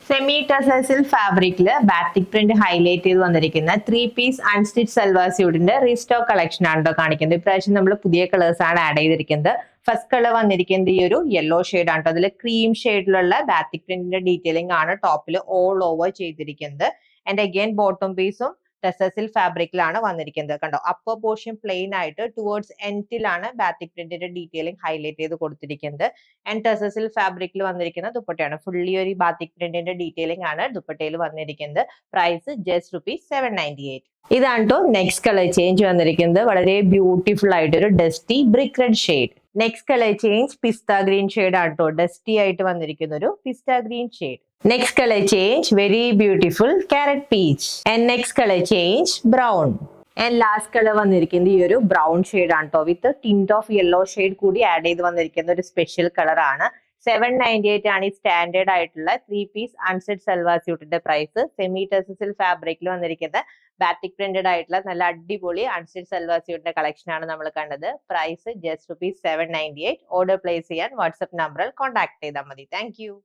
Semi ടസസിൽ ഫാബ്രിക്കില് batik print highlight ചെയ്ത് വന്നിരിക്കുന്ന 3-പീസ് unstitch salwar സ്യൂട്ടിന്റെ restock collection ആണ് കേട്ടോ കാണിക്കുന്നത്. ഇപ്രാവശ്യം നമ്മൾ പുതിയ കളേഴ്സ് ആണ് ആഡ് ചെയ്തിരിക്കുന്നത്. ഫസ്റ്റ് കളർ വന്നിരിക്കുന്നത് ഈ ഒരു യെല്ലോ ഷെയ്ഡ് ആണ്. അതിൽ ക്രീം ഷെയ്ഡിലുള്ള ബാറ്റിക് പ്രിന്റിന്റെ ഡീറ്റെയിലിംഗ് ആണ് ടോപ്പിൽ ഓൾ ഓവർ ചെയ്തിരിക്കുന്നത്. ആൻഡ് അഗൈൻ ബോട്ടം പീസും ടെസസിൽ ഫാബ്രിക്കിലാണ് വന്നിരിക്കുന്നത്. കണ്ടോ, അപ്പർ പോർഷൻ പ്ലെയിൻ ആയിട്ട് ടുവേർഡ്സ് എൻഡിലാണ് ബാറ്റിക് പ്രിന്റിന്റെ ഡീറ്റെയിലിംഗ് ഹൈലൈറ്റ് ചെയ്ത് കൊടുത്തിരിക്കുന്നത്. ആൻഡ് ടെസസിൽ ഫാബ്രിക്കിൽ വന്നിരിക്കുന്ന ദുപ്പട്ടയാണ്. ഫുള്ളി ഒരു ബാറ്റിക് പ്രിന്റിന്റെ ഡീറ്റെയിലിംഗ് ആണ് ദുപ്പട്ടയിൽ വന്നിരിക്കുന്നത്. Price just ₹798. ഇതാണ് കേട്ടോ നെക്സ്റ്റ് കളർ ചേഞ്ച് വന്നിരിക്കുന്നത്. വളരെ ബ്യൂട്ടിഫുൾ ആയിട്ട് ഒരു dusty brick red shade. Next colour change pista green shade ആണ് കേട്ടോ. ഡസ്റ്റി ആയിട്ട് വന്നിരിക്കുന്ന ഒരു pista green shade. Next color change, very beautiful carrot peach. And next color change, brown. And last color വന്നിരിക്കുന്നത് ഈ ഒരു ബ്രൗൺ ഷെയ്ഡ് ആണ് കേട്ടോ. വിത്ത് ടിന്റ് ഓഫ് യെല്ലോ ഷെയ്ഡ് കൂടി ആഡ് ചെയ്ത് വന്നിരിക്കുന്ന ഒരു സ്പെഷ്യൽ കളർ ആണ്. 798 ആണ് ഈ സ്റ്റാൻഡേർഡ് ആയിട്ടുള്ള 3-പീസ് അൺസ്റ്റിച്ച് സൽവാർ സ്യൂട്ടിന്റെ പ്രൈസ്. സെമി ടെസസിൽ ഫാബ്രിക്കിൽ വന്നിരിക്കുന്ന ബാറ്റിക് പ്രിന്റഡ് ആയിട്ടുള്ള നല്ല അടിപൊളി അൺസ്റ്റിച്ച് സൽവാർ സ്യൂട്ടിന്റെ കളക്ഷൻ ആണ് നമ്മൾ കണ്ടത്. Price just ₹798. ഓർഡർ പ്ലേസ് ചെയ്യാൻ വാട്സ്ആപ്പ് നമ്പറിൽ കോൺടാക്ട് ചെയ്താൽ മതി. താങ്ക്